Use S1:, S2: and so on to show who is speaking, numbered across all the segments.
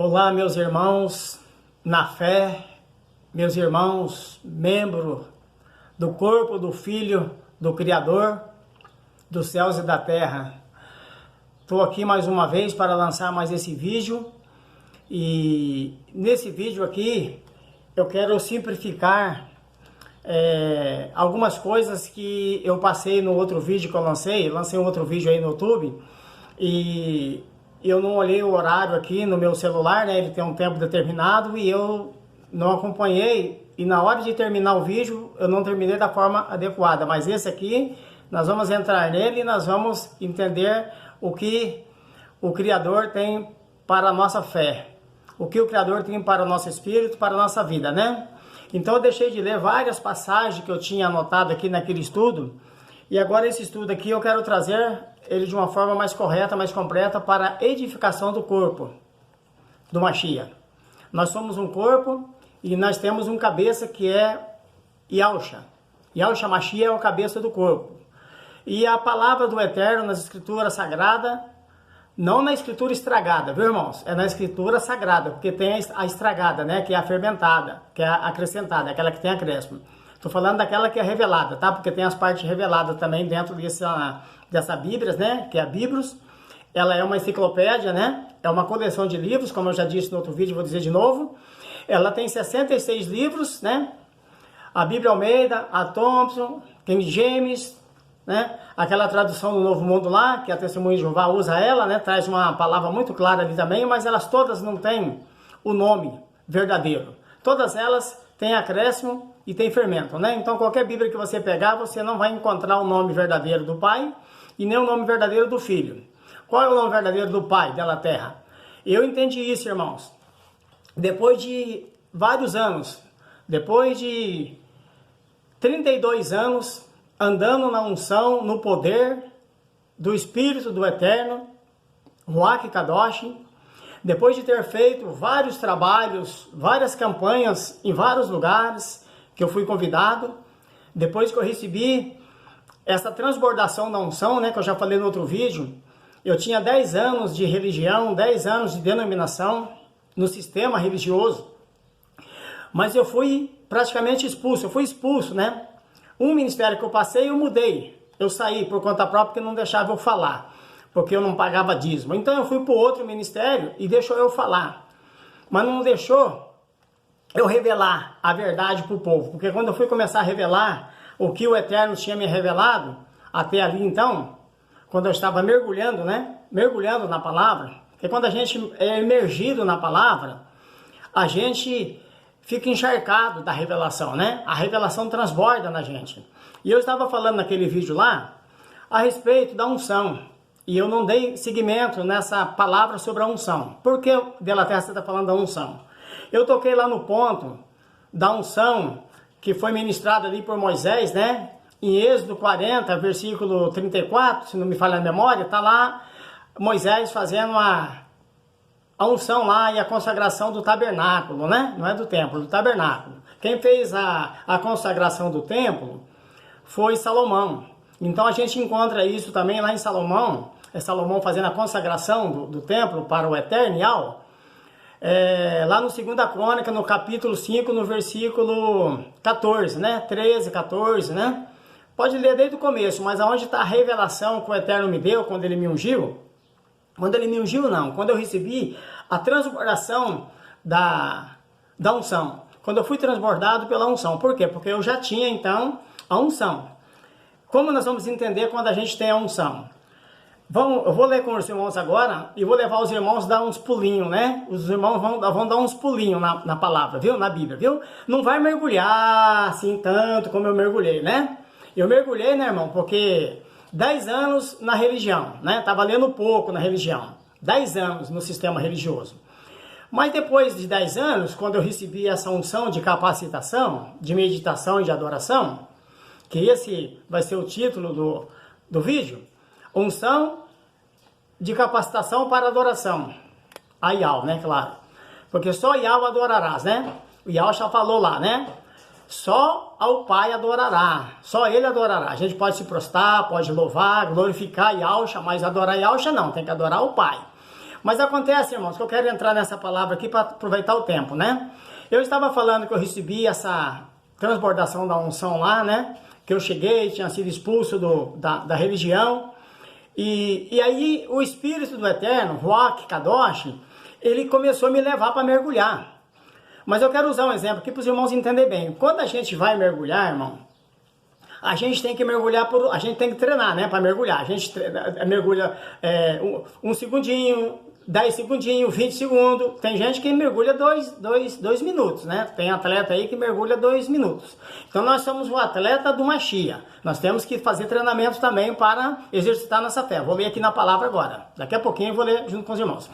S1: Olá, meus irmãos na fé, meus irmãos, membro do corpo do Filho do Criador dos céus e da terra. Estou aqui mais uma vez para lançar mais esse vídeo e nesse vídeo aqui eu quero simplificar algumas coisas que eu passei no outro vídeo que eu lancei um outro vídeo aí no YouTube e eu não olhei o horário aqui no meu celular, né? Ele tem um tempo determinado e eu não acompanhei. E na hora de terminar o vídeo, eu não terminei da forma adequada. Mas esse aqui, nós vamos entrar nele e nós vamos entender o que o Criador tem para a nossa fé. O que o Criador tem para o nosso espírito, para a nossa vida, né? Então eu deixei de ler várias passagens que eu tinha anotado aqui naquele estudo. E agora esse estudo aqui eu quero trazer ele de uma forma mais correta, mais completa para a edificação do corpo do Mashiach. Nós somos um corpo e nós temos um cabeça que é Yahusha. Yahusha Mashiach é o cabeça do corpo. E a palavra do Eterno nas escrituras sagradas, não na escritura estragada, viu, irmãos? É na escritura sagrada, porque tem a estragada, né? Que é a fermentada, que é a acrescentada, aquela que tem acréscimo. Estou falando daquela que é revelada, tá? Porque tem as partes reveladas também dentro dessa Bíblia, né? Que é a Bíblios. Ela é uma enciclopédia, né? É uma coleção de livros, como eu já disse no outro vídeo, vou dizer de novo. Ela tem 66 livros, né? A Bíblia Almeida, a Thompson, King James, né? Aquela tradução do Novo Mundo lá, que a Testemunha de Jeová usa ela, né? Traz uma palavra muito clara ali também, mas elas todas não têm o nome verdadeiro. Todas elas têm acréscimo e tem fermento, né? Então qualquer Bíblia que você pegar, você não vai encontrar o nome verdadeiro do Pai e nem o nome verdadeiro do Filho. Qual é o nome verdadeiro do Pai dela terra? Eu entendi isso, irmãos. Depois de vários anos, depois de 32 anos andando na unção, no poder do Espírito do Eterno, Ruach Kadosh, depois de ter feito vários trabalhos, várias campanhas em vários lugares que eu fui convidado, depois que eu recebi essa transbordação da unção, né, que eu já falei no outro vídeo, eu tinha 10 anos de religião, 10 anos de denominação no sistema religioso, mas eu fui praticamente expulso, eu fui expulso, né? Um ministério que eu passei, eu mudei, eu saí por conta própria porque não deixava eu falar, porque eu não pagava dízimo. Então eu fui para outro ministério e deixou eu falar, mas não deixou eu revelar a verdade para o povo, porque quando eu fui começar a revelar o que o Eterno tinha me revelado, até ali então, quando eu estava mergulhando, né? Mergulhando na palavra, porque quando a gente é imergido na palavra, a gente fica encharcado da revelação, né? A revelação transborda na gente. E eu estava falando naquele vídeo lá a respeito da unção. E eu não dei seguimento nessa palavra sobre a unção. Por que dela terra você está falando da unção? Eu toquei lá no ponto da unção que foi ministrada ali por Moisés, né? Em Êxodo 40, versículo 34, se não me falha a memória, está lá Moisés fazendo a unção lá e a consagração do tabernáculo, né? Não é do templo, do tabernáculo. Quem fez a consagração do templo foi Salomão. Então a gente encontra isso também lá em Salomão, Salomão fazendo a consagração do templo para o Eterno, lá no 2ª Crônica, no capítulo 5, no versículo 14, né? 13, 14, né? Pode ler desde o começo, mas aonde está a revelação que o Eterno me deu quando ele me ungiu? Quando ele me ungiu, não. Quando eu recebi a transbordação da unção. Quando eu fui transbordado pela unção. Por quê? Porque eu já tinha, então, a unção. Como nós vamos entender quando a gente tem a unção? Eu vou ler com os irmãos agora e vou levar os irmãos a dar uns pulinhos, né? Os irmãos vão dar uns pulinhos na palavra, viu? Na Bíblia, viu? Não vai mergulhar assim tanto como eu mergulhei, né? Eu mergulhei, né, irmão? Porque 10 anos na religião, né? Tava lendo pouco na religião. 10 anos no sistema religioso. Mas depois de 10 anos, quando eu recebi essa unção de capacitação, de meditação e de adoração, que esse vai ser o título do vídeo, unção de capacitação para adoração. A Yahweh, né, claro. Porque só Yahweh adorarás, né? O Yahweh já falou lá, né? Só ao Pai adorará, só Ele adorará. A gente pode se prostrar, pode louvar, glorificar Yahweh, mas adorar Yahweh não, tem que adorar o Pai. Mas acontece, irmãos, que eu quero entrar nessa palavra aqui para aproveitar o tempo, né? Eu estava falando que eu recebi essa transbordação da unção lá, né? Que eu cheguei, tinha sido expulso da religião. E aí o Espírito do Eterno, Ruach Kadosh, ele começou a me levar para mergulhar. Mas eu quero usar um exemplo aqui para os irmãos entenderem bem. Quando a gente vai mergulhar, irmão, a gente tem que mergulhar, a gente tem que treinar, né, para mergulhar. A gente mergulha um segundinho, 10 segundinhos, 20 segundos. Tem gente que mergulha 2 minutos, né? Tem atleta aí que mergulha 2 minutos. Então nós somos o atleta do Machia. Nós temos que fazer treinamento também para exercitar nossa fé. Vou ler aqui na palavra agora. Daqui a pouquinho eu vou ler junto com os irmãos.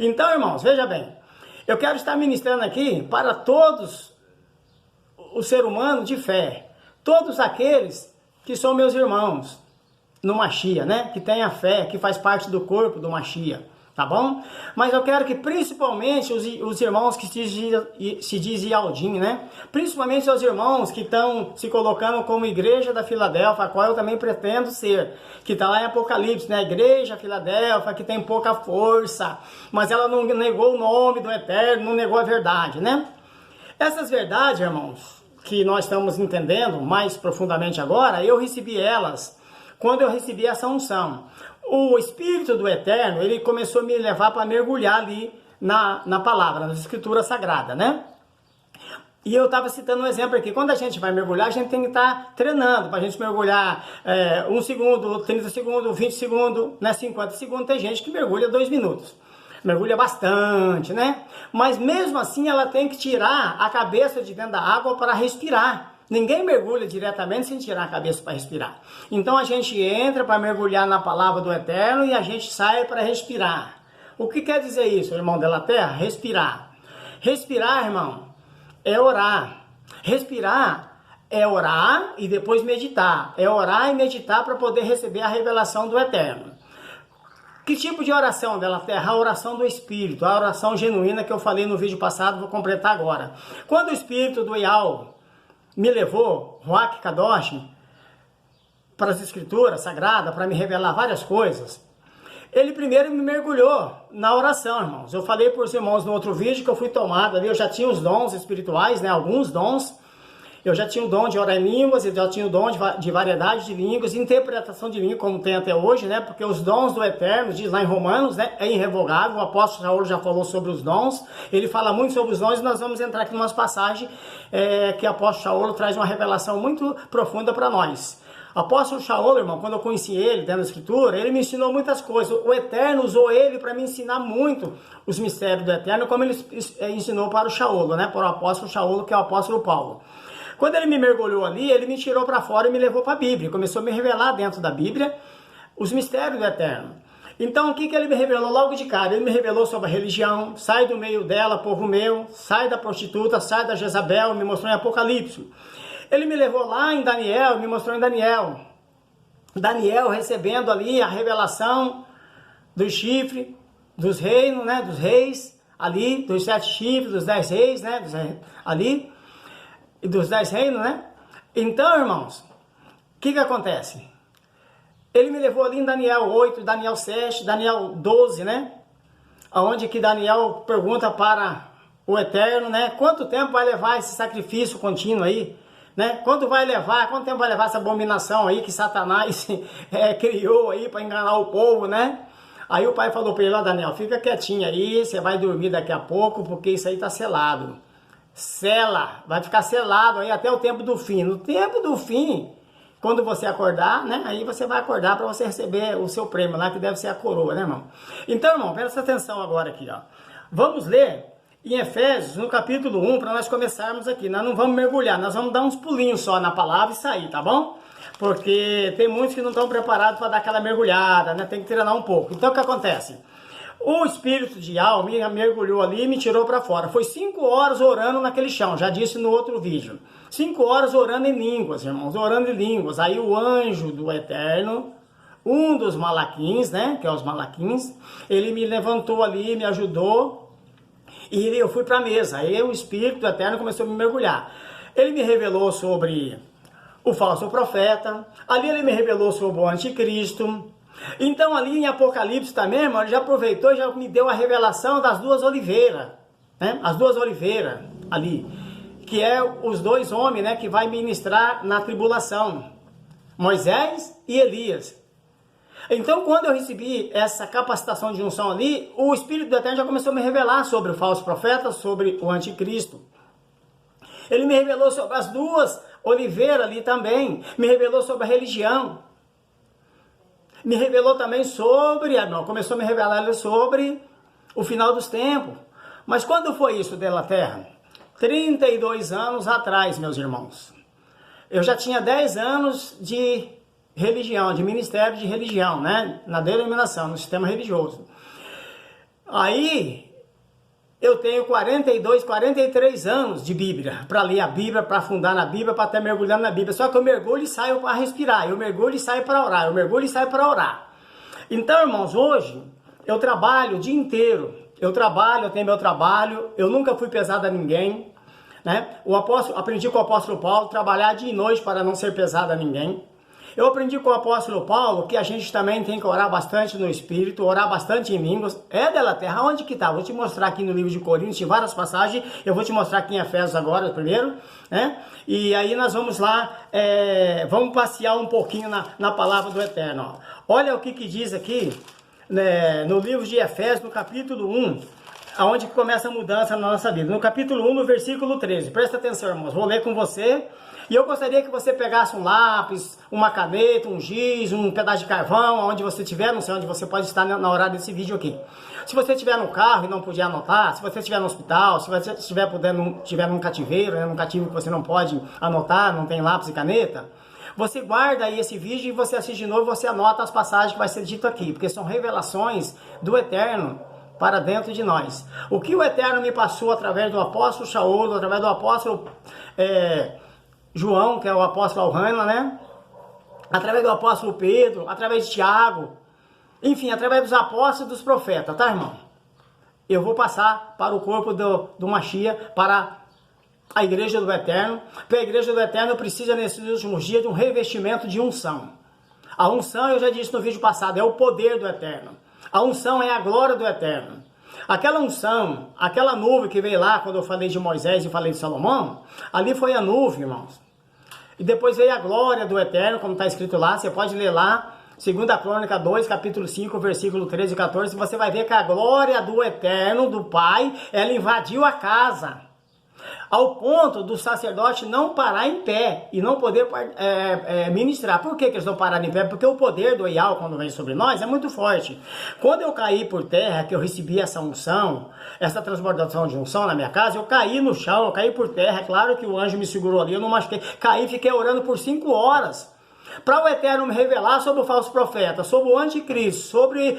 S1: Então, irmãos, veja bem. Eu quero estar ministrando aqui para todos os seres humanos de fé. Todos aqueles que são meus irmãos no Machia, né? Que tem a fé, que faz parte do corpo do Machia. Tá bom? Mas eu quero que principalmente os irmãos que se dizem Aldim, né? Principalmente os irmãos que estão se colocando como Igreja da Filadélfia, a qual eu também pretendo ser. Que está lá em Apocalipse, né? Igreja Filadélfia, que tem pouca força, mas ela não negou o nome do Eterno, não negou a verdade, né? Essas verdades, irmãos, que nós estamos entendendo mais profundamente agora, eu recebi elas quando eu recebi essa unção. O Espírito do Eterno, ele começou a me levar para mergulhar ali na palavra, nas escrituras sagradas, né? E eu estava citando um exemplo aqui. Quando a gente vai mergulhar, a gente tem que estar treinando. Para a gente mergulhar 1 segundo, 30 segundos, 20 segundos, né? 50 segundos. Tem gente que mergulha 2 minutos. Mergulha bastante, né? Mas mesmo assim, ela tem que tirar a cabeça de dentro da água para respirar. Ninguém mergulha diretamente sem tirar a cabeça para respirar. Então a gente entra para mergulhar na palavra do Eterno e a gente sai para respirar. O que quer dizer isso, irmão da terra? Respirar. Respirar, irmão, é orar. Respirar é orar e depois meditar. É orar e meditar para poder receber a revelação do Eterno. Que tipo de oração dela terra? A oração do Espírito, a oração genuína que eu falei no vídeo passado, vou completar agora. Quando o Espírito do Ial me levou, Ruach Kadosh, para as escrituras sagradas, para me revelar várias coisas, ele primeiro me mergulhou na oração, irmãos. Eu falei para os irmãos no outro vídeo que eu fui tomado ali, eu já tinha os dons espirituais, né, alguns dons. Eu já tinha o dom de orar em línguas, eu já tinha o dom de variedade de línguas, interpretação de língua, como tem até hoje, né? Porque os dons do Eterno, diz lá em Romanos, né? É irrevogável. O apóstolo Shaul já falou sobre os dons. Ele fala muito sobre os dons e nós vamos entrar aqui em umas passagens que o apóstolo Shaul traz uma revelação muito profunda para nós. O apóstolo Shaul, irmão, quando eu conheci ele dentro da Escritura, ele me ensinou muitas coisas. O Eterno usou ele para me ensinar muito os mistérios do Eterno, como ele ensinou para o Shaul, né? Para o apóstolo Shaul, que é o apóstolo Paulo. Quando ele me mergulhou ali, ele me tirou para fora e me levou para a Bíblia. Começou a me revelar dentro da Bíblia os mistérios do Eterno. Então, o que ele me revelou logo de cara? Ele me revelou sobre a religião, sai do meio dela, povo meu, sai da prostituta, sai da Jezabel, me mostrou em Apocalipse. Ele me levou lá em Daniel, me mostrou em Daniel. Daniel recebendo ali a revelação do chifre, dos reinos, né, dos reis, ali, dos 7 chifres, dos 10 reis, né, ali. E dos 10 reinos, né? Então, irmãos, o que acontece? Ele me levou ali em Daniel 8, Daniel 7, Daniel 12, né? Onde que Daniel pergunta para o Eterno, né? Quanto tempo vai levar esse sacrifício contínuo aí? Né? Quanto tempo vai levar essa abominação aí que Satanás criou aí para enganar o povo, né? Aí o pai falou para ele, ó, Daniel, fica quietinho aí, você vai dormir daqui a pouco, porque isso aí tá selado. Sela, vai ficar selado aí até o tempo do fim. No tempo do fim, quando você acordar, né? Aí você vai acordar para você receber o seu prêmio lá, que deve ser a coroa, né, irmão? Então, irmão, presta atenção agora aqui, ó. Vamos ler em Efésios, no capítulo 1, para nós começarmos aqui. Nós não vamos mergulhar, nós vamos dar uns pulinhos só na palavra e sair, tá bom? Porque tem muitos que não estão preparados para dar aquela mergulhada, né? Tem que treinar um pouco. Então, o que acontece? O espírito de Ial me mergulhou ali e me tirou para fora. Foi 5 horas orando naquele chão, já disse no outro vídeo. 5 horas orando em línguas, irmãos, orando em línguas. Aí o anjo do Eterno, um dos malaquins, né, que é os malaquins, ele me levantou ali, me ajudou e eu fui para a mesa. Aí o espírito do Eterno começou a me mergulhar. Ele me revelou sobre o falso profeta, ali ele me revelou sobre o anticristo. Então ali em Apocalipse também, irmão, ele já aproveitou e já me deu a revelação das duas oliveiras, né? As duas oliveiras ali, que é os dois homens, né, que vai ministrar na tribulação, Moisés e Elias. Então, quando eu recebi essa capacitação de unção ali, o Espírito do Eterno já começou a me revelar sobre o falso profeta, sobre o anticristo. Ele me revelou sobre as duas oliveiras ali também, me revelou sobre a religião, me revelou também sobre, não, começou a me revelar sobre o final dos tempos. Mas quando foi isso dela terra? 32 anos atrás, meus irmãos. Eu já tinha 10 anos de religião, de ministério de religião, né? Na denominação, no sistema religioso. Aí, eu tenho 42, 43 anos de Bíblia, para ler a Bíblia, para afundar na Bíblia, para estar mergulhando na Bíblia. Só que eu mergulho e saio para respirar, eu mergulho e saio para orar, eu mergulho e saio para orar. Então, irmãos, hoje eu trabalho o dia inteiro. Eu trabalho, eu tenho meu trabalho, eu nunca fui pesado a ninguém, né? Aprendi com o apóstolo Paulo, trabalhar dia e noite para não ser pesado a ninguém. Eu aprendi com o apóstolo Paulo que a gente também tem que orar bastante no Espírito, orar bastante em línguas. É dela terra, onde que tá? Vou te mostrar aqui no livro de Coríntios, em várias passagens. Eu vou te mostrar aqui em Efésios agora, primeiro, né? E aí nós vamos lá, vamos passear um pouquinho na palavra do Eterno. Ó. Olha o que diz aqui, né, no livro de Efésios, no capítulo 1, aonde que começa a mudança na nossa vida. No capítulo 1, no versículo 13. Presta atenção, irmãos. Vou ler com você. E eu gostaria que você pegasse um lápis, uma caneta, um giz, um pedaço de carvão, onde você estiver, não sei onde você pode estar na hora desse vídeo aqui. Se você estiver no carro e não puder anotar, se você estiver no hospital, se você estiver num cativeiro, né, num cativo que você não pode anotar, não tem lápis e caneta, você guarda aí esse vídeo e você assiste de novo, você anota as passagens que vai ser dito aqui, porque são revelações do Eterno para dentro de nós. O que o Eterno me passou através do apóstolo Shaul, através do apóstolo João, que é o apóstolo Alhana, né? Através do apóstolo Pedro, através de Tiago, enfim, através dos apóstolos e dos profetas, tá, irmão? Eu vou passar para o corpo do Mashiach, para a igreja do Eterno. Para a igreja do Eterno precisa, nesses últimos dias, de um revestimento de unção. A unção, eu já disse no vídeo passado, é o poder do Eterno. A unção é a glória do Eterno. Aquela unção, aquela nuvem que veio lá, quando eu falei de Moisés e falei de Salomão, ali foi a nuvem, irmãos. E depois veio a glória do Eterno, como está escrito lá, você pode ler lá, 2 Crônica 2, capítulo 5, versículo 13 e 14, você vai ver que a glória do Eterno, do Pai, ela invadiu a casa, ao ponto do sacerdote não parar em pé e não poder ministrar. Por que eles não pararam em pé? Porque o poder do Ial, quando vem sobre nós, é muito forte. Quando eu caí por terra, que eu recebi essa unção, essa transbordação de unção na minha casa, eu caí no chão, eu caí por terra. É claro que o anjo me segurou ali, eu não machuquei. Caí e fiquei orando por 5 horas. Para o Eterno me revelar sobre o falso profeta, sobre o anticristo, sobre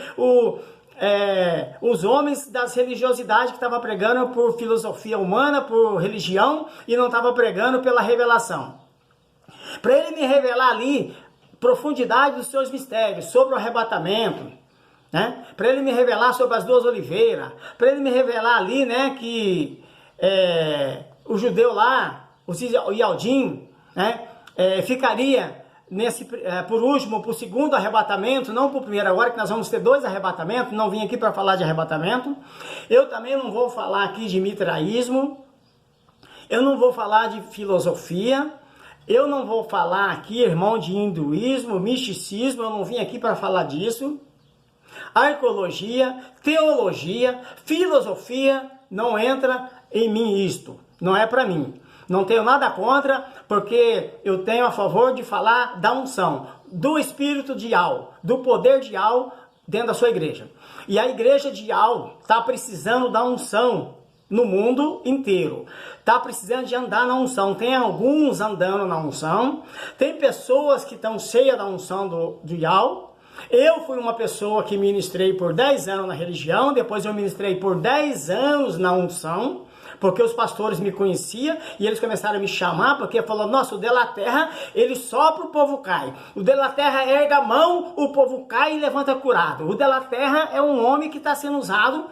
S1: os homens das religiosidades que estavam pregando por filosofia humana, por religião, e não estavam pregando pela revelação. Para ele me revelar ali profundidade dos seus mistérios, sobre o arrebatamento, né? Para ele me revelar sobre as duas oliveiras, para ele me revelar ali, né, que o judeu lá, o Ialdim, né, ficaria por último, por segundo arrebatamento, não por primeiro, agora que nós vamos ter 2 arrebatamentos, não vim aqui para falar de arrebatamento. Eu também não vou falar aqui de mitraísmo, eu não vou falar de filosofia, eu não vou falar aqui, irmão, de hinduísmo, misticismo, eu não vim aqui para falar disso. Arqueologia, teologia, filosofia, não entra em mim isto, não é para mim. Não tenho nada contra, porque eu tenho a favor de falar da unção, do espírito de Ial, do poder de Ial dentro da sua igreja. E a igreja de Ial está precisando da unção no mundo inteiro. Está precisando de andar na unção. Tem alguns andando na unção, tem pessoas que estão cheias da unção do Ial. Eu fui uma pessoa que ministrei por 10 anos na religião, depois eu ministrei por 10 anos na unção, porque os pastores me conheciam e eles começaram a me chamar, porque falou, nossa, o de la terra, ele sopra, o povo cai. O de la terra erga a mão, o povo cai e levanta curado. O de la terra é um homem que está sendo usado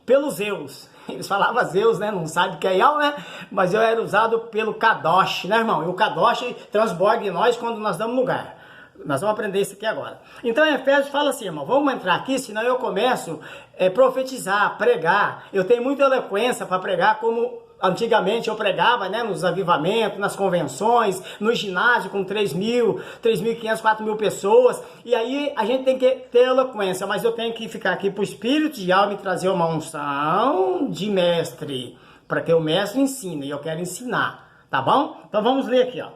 S1: pelos Zeus. Eles falavam Zeus, né? Não sabe o que é Ial, né? Mas eu era usado pelo Kadosh, né, irmão? E o Kadosh transborda em nós quando nós damos lugar. Nós vamos aprender isso aqui agora. Então, em Efésios fala assim, irmão, vamos entrar aqui, senão eu começo a profetizar, pregar. Eu tenho muita eloquência para pregar, como antigamente eu pregava, né, nos avivamentos, nas convenções, no ginásio com 3.000, 3.500, 4.000 pessoas. E aí a gente tem que ter eloquência, mas eu tenho que ficar aqui para o Espírito de alma e trazer uma unção de mestre, para que o mestre ensine, e eu quero ensinar, tá bom? Então vamos ler aqui, ó.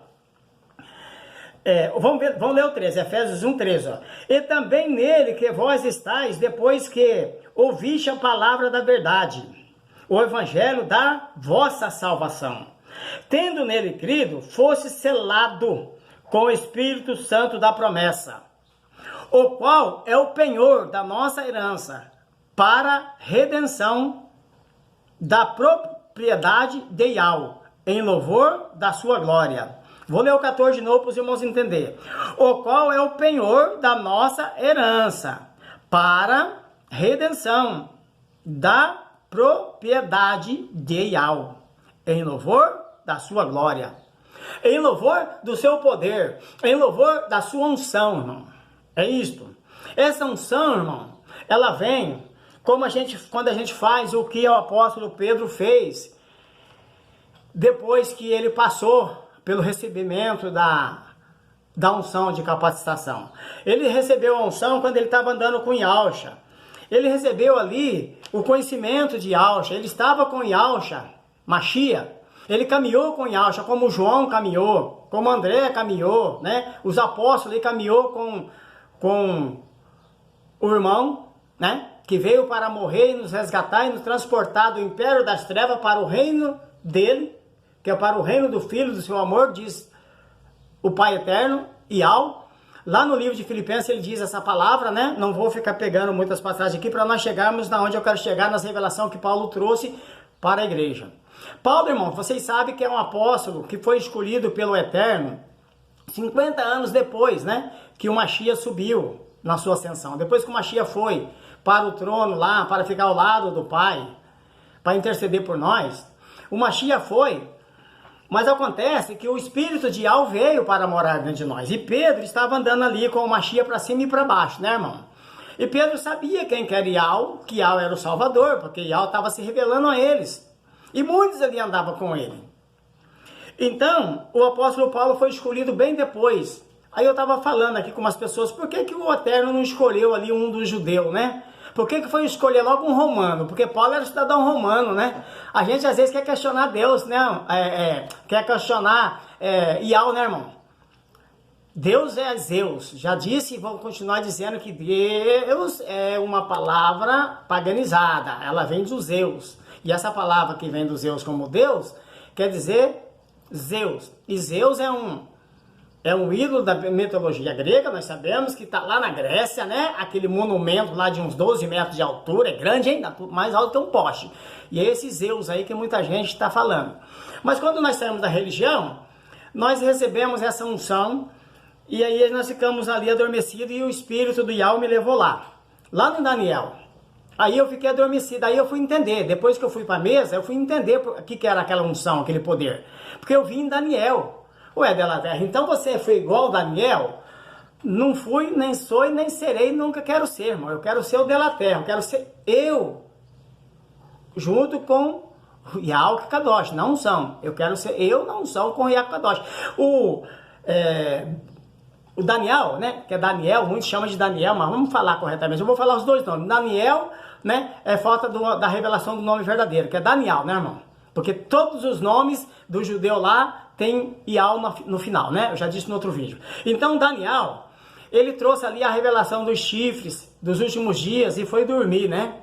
S1: Vamos ler o 13, Efésios 1, 13. Ó. E também nele que vós estáis, depois que ouviste a palavra da verdade, o evangelho da vossa salvação. Tendo nele crido, fosse selado com o Espírito Santo da promessa, o qual é o penhor da nossa herança, para redenção da propriedade de Yahweh, em louvor da sua glória. Vou ler o 14 de novo para os irmãos entenderem. O qual é o penhor da nossa herança, para redenção da propriedade de Yahweh, em louvor da sua glória, em louvor do seu poder, em louvor da sua unção, irmão. É isto. Essa unção, irmão, ela vem quando a gente faz o que o apóstolo Pedro fez, depois que ele passou pelo recebimento da unção de capacitação. Ele recebeu a unção quando ele estava andando com Yahusha. Ele recebeu ali o conhecimento de Yahusha. Ele estava com Yahusha, Machia. Ele caminhou com Yahusha, como João caminhou, como André caminhou, né? Os apóstolos, ele caminhou com o irmão, né? Que veio para morrer e nos resgatar e nos transportar do império das trevas para o reino dele, que é para o reino do Filho do seu amor, diz o Pai Eterno, Yahweh. Lá no livro de Filipenses ele diz essa palavra, né? Não vou ficar pegando muitas passagens aqui para nós chegarmos na onde eu quero chegar, nas revelações que Paulo trouxe para a igreja. Paulo, irmão, vocês sabem que é um apóstolo que foi escolhido pelo Eterno 50 anos depois, né? Que o Machia subiu na sua ascensão. Depois que o Machia foi para o trono lá, para ficar ao lado do Pai, para interceder por nós, o Machia foi. Mas acontece que o Espírito de Yahweh veio para morar dentro de nós. E Pedro estava andando ali com o Machia para cima e para baixo, né, irmão? E Pedro sabia quem que era Yahweh, que Yahweh era o Salvador, porque Yahweh estava se revelando a eles. E muitos ali andavam com ele. Então, o apóstolo Paulo foi escolhido bem depois. Aí eu estava falando aqui com umas pessoas, por que o Eterno não escolheu ali um dos judeus, né? Por que foi escolher logo um romano? Porque Paulo era cidadão romano, né? A gente às vezes quer questionar Deus, né? Quer questionar Yahweh, né, irmão? Deus é Zeus. Já disse e vou continuar dizendo que Deus é uma palavra paganizada. Ela vem dos Zeus. E essa palavra que vem dos Zeus como Deus, quer dizer Zeus. E Zeus é um ídolo da mitologia grega, nós sabemos que está lá na Grécia, né? Aquele monumento lá de uns 12 metros de altura, é grande ainda, mais alto que um poste. E é esse Zeus aí que muita gente está falando. Mas quando nós saímos da religião, nós recebemos essa unção, e aí nós ficamos ali adormecidos, e o Espírito do Yahweh me levou lá no Daniel. Aí eu fiquei adormecido, aí eu fui entender, depois que eu fui para a mesa, eu fui entender o que era aquela unção, aquele poder. Porque eu vi em Daniel. Ué, Delaterra, então você foi igual Daniel? Não fui, nem sou e nem serei, nunca quero ser, irmão. Eu quero ser o Delaterra, eu quero ser eu, junto com o Yahweh Kadosh, na unção. Eu quero ser eu na unção com o Yahweh Kadosh. O Daniel, né, que é Daniel, muitos chamam de Daniel, mas vamos falar corretamente. Eu vou falar os dois nomes. Daniel, né, é falta da revelação do nome verdadeiro, que é Daniel, né, irmão? Porque todos os nomes do judeu lá tem Yahweh no final, né? Eu já disse no outro vídeo. Então, Daniel, ele trouxe ali a revelação dos chifres dos últimos dias e foi dormir, né?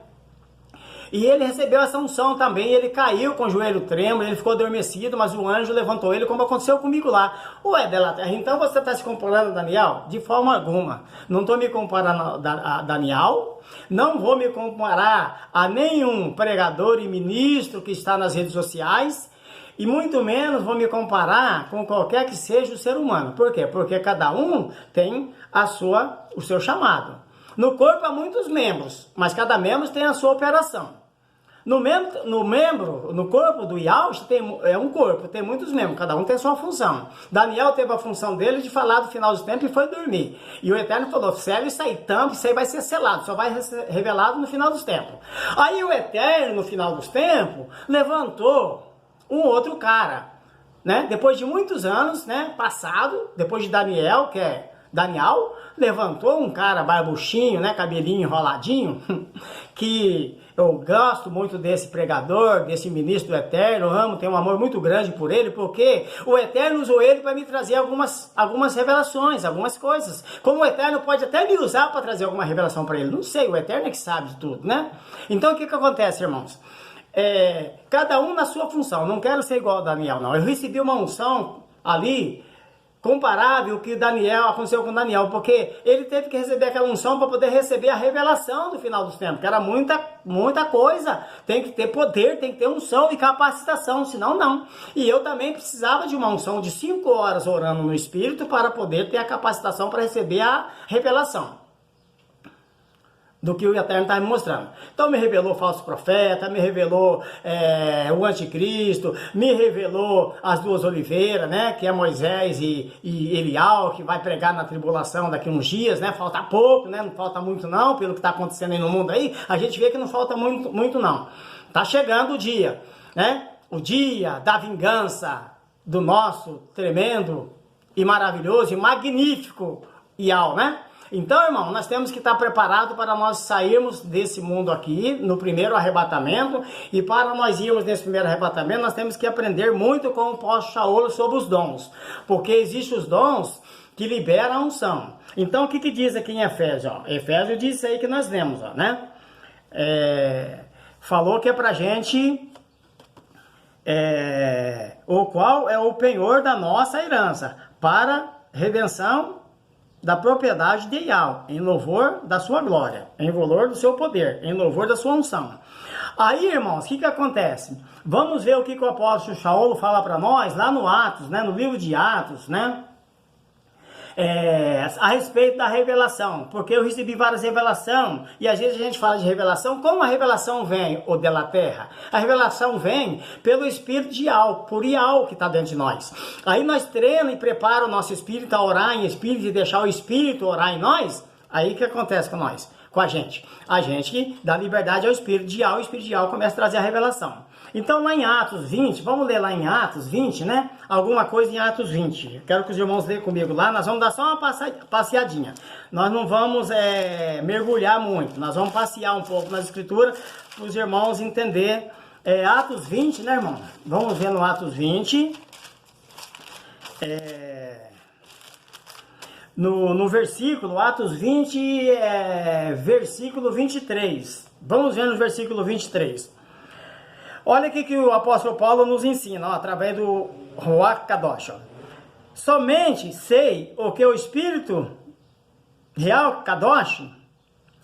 S1: E ele recebeu essa unção também, ele caiu com o joelho trêmulo, ele ficou adormecido, mas o anjo levantou ele, como aconteceu comigo lá. Ué, Delaterra, então você está se comparando a Daniel? De forma alguma. Não estou me comparando a Daniel, não vou me comparar a nenhum pregador e ministro que está nas redes sociais, e muito menos vou me comparar com qualquer que seja o ser humano. Por quê? Porque cada um tem o seu chamado. No corpo há muitos membros, mas cada membro tem a sua operação. No corpo do Yahweh é um corpo, tem muitos membros, cada um tem sua função. Daniel teve a função dele de falar do final dos tempos e foi dormir. E o Eterno falou, sela isso aí tampa, isso aí vai ser selado, só vai ser revelado no final dos tempos. Aí o Eterno, no final dos tempos, levantou um outro cara, né? Depois de muitos anos, né, passado, depois de Daniel, que é Daniel, levantou um cara barbuchinho, né, cabelinho enroladinho, que eu gosto muito desse pregador, desse ministro do Eterno, eu amo, tenho um amor muito grande por ele, porque o Eterno usou ele para me trazer algumas revelações, algumas coisas. Como o Eterno pode até me usar para trazer alguma revelação para ele, não sei, o Eterno é que sabe de tudo, né? Então o que acontece, irmãos? Cada um na sua função, não quero ser igual a Daniel, não. Eu recebi uma unção ali, comparável ao que aconteceu com Daniel, porque ele teve que receber aquela unção para poder receber a revelação do final dos tempos, que era muita coisa, tem que ter poder, tem que ter unção e capacitação, senão não. E eu também precisava de uma unção de 5 horas orando no Espírito para poder ter a capacitação para receber a revelação do que o Eterno está me mostrando. Então me revelou o falso profeta, me revelou o anticristo, me revelou as duas oliveiras, né, que é Moisés e Elial, que vai pregar na tribulação daqui uns dias, né, falta pouco, né, não falta muito não, pelo que está acontecendo aí no mundo aí, a gente vê que não falta muito não. Tá chegando o dia, né, o dia da vingança do nosso tremendo e maravilhoso e magnífico Ial, né? Então, irmão, nós temos que estar preparados para nós sairmos desse mundo aqui, no primeiro arrebatamento, e para nós irmos nesse primeiro arrebatamento, nós temos que aprender muito com o apóstolo Shaul sobre os dons, porque existem os dons que liberam a unção. Então, o que diz aqui em Efésios? Ó? Efésios diz isso aí que nós lemos, ó, né? Falou que é pra gente, o qual é o penhor da nossa herança, para redenção da propriedade de Ial, em louvor da sua glória, em louvor do seu poder, em louvor da sua unção. Aí, irmãos, o que acontece? Vamos ver o que o apóstolo Shaul fala para nós, lá no Atos, né, no livro de Atos, né? A respeito da revelação, porque eu recebi várias revelações, e às vezes a gente fala de revelação, como a revelação vem, ou dela terra? A revelação vem pelo espírito de Ial, por Ial que está dentro de nós. Aí nós treinamos e preparamos o nosso espírito a orar em espírito e deixar o espírito orar em nós. Aí o que acontece com nós? Com a gente dá liberdade ao espírito de Ial, e o espírito de Ial começa a trazer a revelação. Então lá em Atos 20, vamos ler lá em Atos 20, né? Alguma coisa em Atos 20. Quero que os irmãos leiam comigo lá, nós vamos dar só uma passeadinha. Nós não vamos mergulhar muito, nós vamos passear um pouco nas escrituras para os irmãos entenderem. Atos 20, né, irmão? Vamos ver no Atos 20. No versículo, Atos 20, versículo 23. Vamos ver no versículo 23. Olha o que o apóstolo Paulo nos ensina, ó, através do Ruach Kadosh. Ó. Somente sei o que o Espírito Real Kadosh,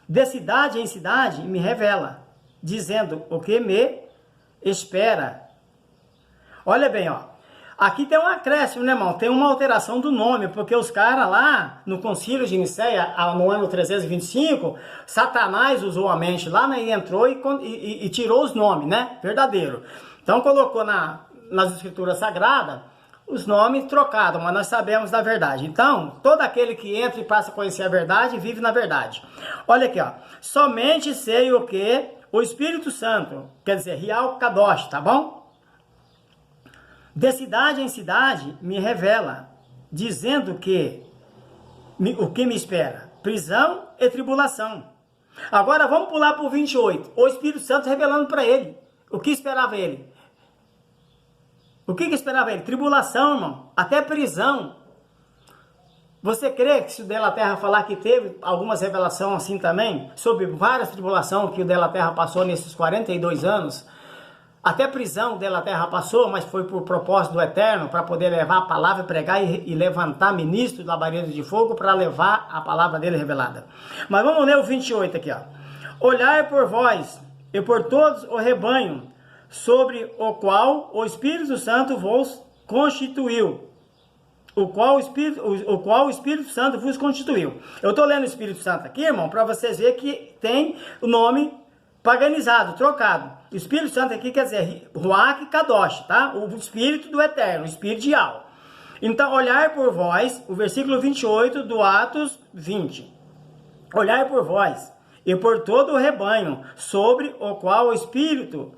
S1: de cidade em cidade, me revela, dizendo o que me espera. Olha bem, ó. Aqui tem um acréscimo, né, irmão? Tem uma alteração do nome, porque os caras lá, no concílio de Nicéia, no ano 325, Satanás usou a mente lá, né, e entrou e tirou os nomes, né, verdadeiro. Então colocou nas escrituras sagradas os nomes trocados, mas nós sabemos da verdade. Então, todo aquele que entra e passa a conhecer a verdade, vive na verdade. Olha aqui, ó. Somente sei o que o Espírito Santo, quer dizer, Real Kadosh, tá bom? De cidade em cidade me revela, dizendo que o que me espera, prisão e tribulação. Agora vamos pular para o 28, o Espírito Santo revelando para ele, o que esperava ele? O que esperava ele? Tribulação, irmão, até prisão. Você crê que se o Della Terra falar que teve algumas revelações assim também, sobre várias tribulações que o Della Terra passou nesses 42 anos, até prisão dela terra passou, mas foi por propósito do Eterno, para poder levar a palavra, pregar e levantar ministros da labareda de fogo para levar a palavra dele revelada. Mas vamos ler o 28 aqui, ó. Olhai por vós e por todos o rebanho, sobre o qual o Espírito Santo vos constituiu. O qual o Espírito Santo vos constituiu. Eu estou lendo o Espírito Santo aqui, irmão, para vocês verem que tem o nome paganizado, trocado. O Espírito Santo aqui quer dizer Ruach Kadosh, tá? O Espírito do Eterno, o Espírito de Yahweh. Então, olhai por vós, o versículo 28 do Atos 20. Olhai por vós e por todo o rebanho, sobre o qual o Espírito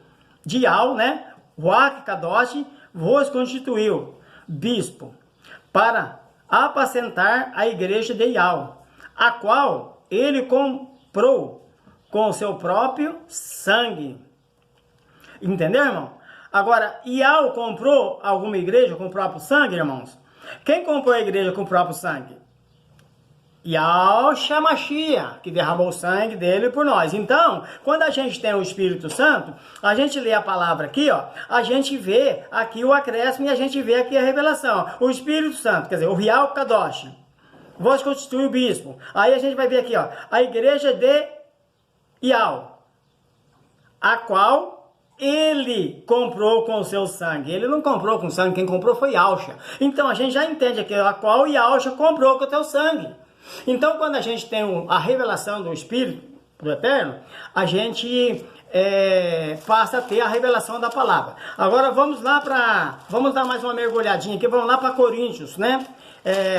S1: de Yahweh, né? Ruach Kadosh, vos constituiu bispo, para apacentar a igreja de Yahweh, a qual ele comprou com o seu próprio sangue. Entendeu, irmão? Agora, Yahweh comprou alguma igreja com o próprio sangue, irmãos? Quem comprou a igreja com o próprio sangue? Yahshua Mashiach, que derramou o sangue dele por nós. Então, quando a gente tem o Espírito Santo, a gente lê a palavra aqui, ó, a gente vê aqui o acréscimo e a gente vê aqui a revelação. O Espírito Santo, quer dizer, o Ruach Kadosh, vos constitui o bispo. Aí a gente vai ver aqui, ó, a igreja de Yahweh, a qual ele comprou com o seu sangue. Ele não comprou com sangue, quem comprou foi Yahshua. Então a gente já entende aqui, a qual Yahshua comprou com o teu sangue. Então, quando a gente tem a revelação do Espírito do Eterno, a gente passa a ter a revelação da palavra. Agora vamos lá vamos dar mais uma mergulhadinha aqui, vamos lá para Coríntios, né?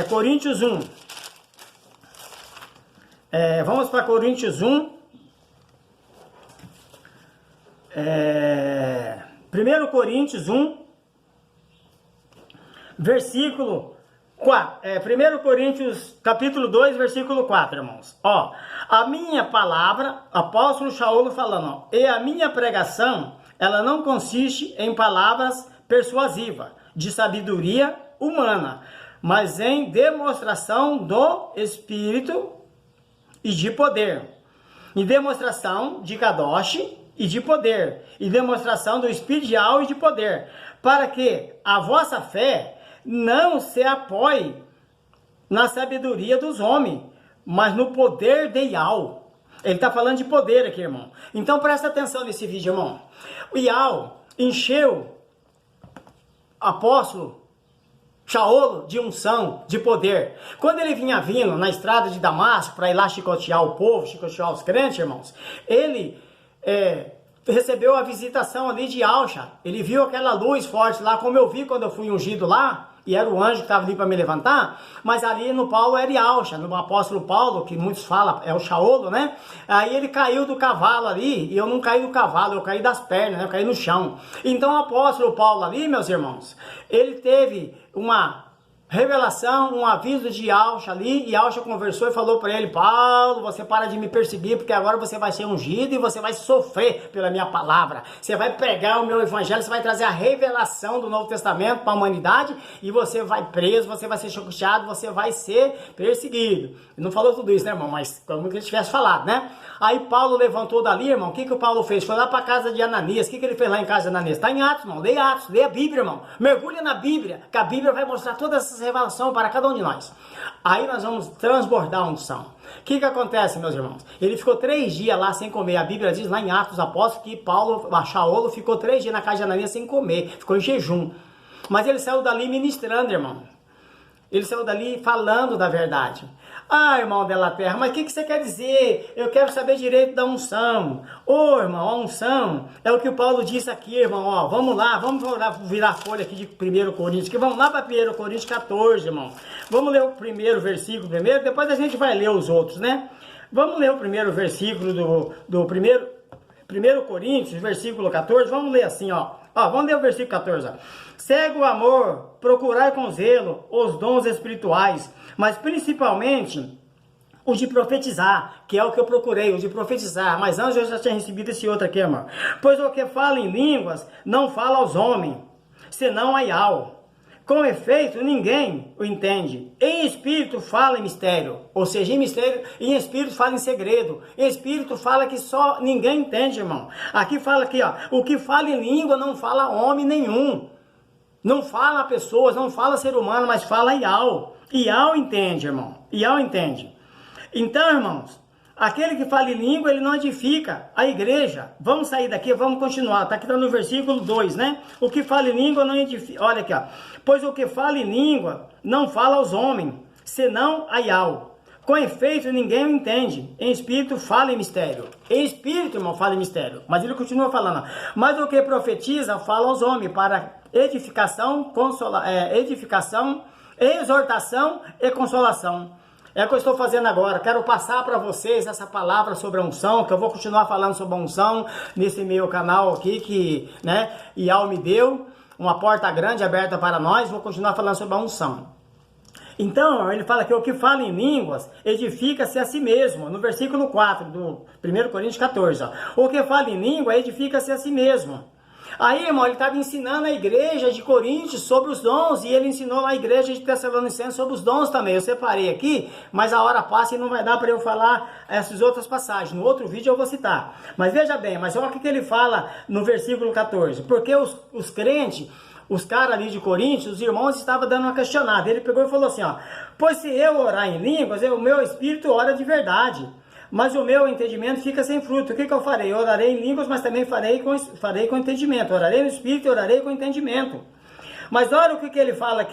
S1: Coríntios 1. Vamos para Coríntios 1. 1 Coríntios 1, versículo 4, 1 Coríntios, capítulo 2, versículo 4, irmãos. Ó, a minha palavra, apóstolo Shaul falando, ó, e a minha pregação, ela não consiste em palavras persuasivas, de sabedoria humana, mas em demonstração do Espírito e de poder. Em demonstração de Kadosh e de poder. E demonstração do Espírito de Yahweh e de poder. Para que a vossa fé não se apoie na sabedoria dos homens, mas no poder de Yahweh. Ele está falando de poder aqui, irmão. Então presta atenção nesse vídeo, irmão. O Yahweh encheu apóstolo Shaul de unção, de poder. Quando ele vinha vindo na estrada de Damasco para ir lá chicotear o povo, chicotear os crentes, irmãos, ele recebeu a visitação ali de Yahshua. Ele viu aquela luz forte lá, como eu vi quando eu fui ungido lá, e era o anjo que estava ali para me levantar, mas ali no Paulo era Yahshua, no apóstolo Paulo, que muitos falam, é o Shaul, né? Aí ele caiu do cavalo ali, e eu não caí do cavalo, eu caí das pernas, né? Eu caí no chão. Então o apóstolo Paulo ali, meus irmãos, ele teve uma revelação, um aviso de Yahshua ali, e Yahshua conversou e falou para ele: Paulo, você para de me perseguir, porque agora você vai ser ungido e você vai sofrer pela minha palavra. Você vai pregar o meu evangelho, você vai trazer a revelação do Novo Testamento para a humanidade, e você vai preso, você vai ser choqueado, você vai ser perseguido. Ele não falou tudo isso, né, irmão? Mas como que ele tivesse falado, né? Aí Paulo levantou dali, irmão. O que o Paulo fez? Foi lá para casa de Ananias. O que ele fez lá em casa de Ananias? Está em Atos, irmão. Lê Atos, lê a Bíblia, irmão. Mergulha na Bíblia, que a Bíblia vai mostrar todas essas revelações para cada um de nós. Aí nós vamos transbordar a unção. O que acontece, meus irmãos? Ele ficou 3 dias lá sem comer. A Bíblia diz lá em Atos dos Apóstolos que Shaul ficou 3 dias na casa de Ananias sem comer. Ficou em jejum. Mas ele saiu dali ministrando, irmão. Ele saiu dali falando da verdade. Ah, irmão Della Terra, mas o que você quer dizer? Eu quero saber direito da unção. Ô, irmão, a unção é o que o Paulo disse aqui, irmão. Ó, vamos lá, vamos virar a folha aqui de 1 Coríntios. Que vamos lá para 1 Coríntios 14, irmão. Vamos ler o primeiro versículo primeiro, depois a gente vai ler os outros, né? Vamos ler o primeiro versículo do 1 Coríntios, versículo 14. Vamos ler assim, ó. Vamos ler o versículo 14, ó. Segue o amor, procurai com zelo os dons espirituais, mas principalmente o de profetizar, que é o que eu procurei, o de profetizar. Mas antes eu já tinha recebido esse outro aqui, irmão. Pois o que fala em línguas não fala aos homens, senão a Yahweh. Com efeito, ninguém o entende. Em espírito fala em mistério. Ou seja, em mistério, em espírito fala em segredo. Em espírito fala que só ninguém entende, irmão. Aqui fala aqui, ó. O que fala em língua não fala homem nenhum. Não fala pessoas, não fala ser humano, mas fala Yahweh. Yahweh entende, irmão. Yahweh entende. Então, irmãos, aquele que fala em língua, ele não edifica a igreja. Vamos sair daqui, vamos continuar. Está aqui no versículo 2, né? O que fala em língua não edifica. Olha aqui, ó. Pois o que fala em língua não fala aos homens, senão a Yahweh. Com efeito, ninguém o entende. Em espírito, fala em mistério. Em espírito, irmão, fala em mistério. Mas ele continua falando. Mas o que profetiza, fala aos homens para edificação, exortação e consolação. É o que eu estou fazendo agora. Quero passar para vocês essa palavra sobre a unção, que eu vou continuar falando sobre a unção nesse meu canal aqui, que, né, Ial me deu uma porta grande aberta para nós. Vou continuar falando sobre a unção. Então, ele fala que o que fala em línguas edifica-se a si mesmo. No versículo 4 do 1 Coríntios 14. Ó. O que fala em língua edifica-se a si mesmo. Aí, irmão, ele estava ensinando a igreja de Coríntios sobre os dons, e ele ensinou a igreja de Tessalonicenses sobre os dons também. Eu separei aqui, mas a hora passa e não vai dar para eu falar essas outras passagens. No outro vídeo eu vou citar. Mas veja bem, mas olha o que ele fala no versículo 14. Porque os crentes, os caras ali de Coríntios, os irmãos estavam dando uma questionada. Ele pegou e falou assim, ó, pois se eu orar em línguas, o meu espírito ora de verdade, mas o meu entendimento fica sem fruto. O que eu farei? Eu orarei em línguas, mas também farei com entendimento. Orarei no espírito e orarei com entendimento. Mas olha o que ele fala aqui.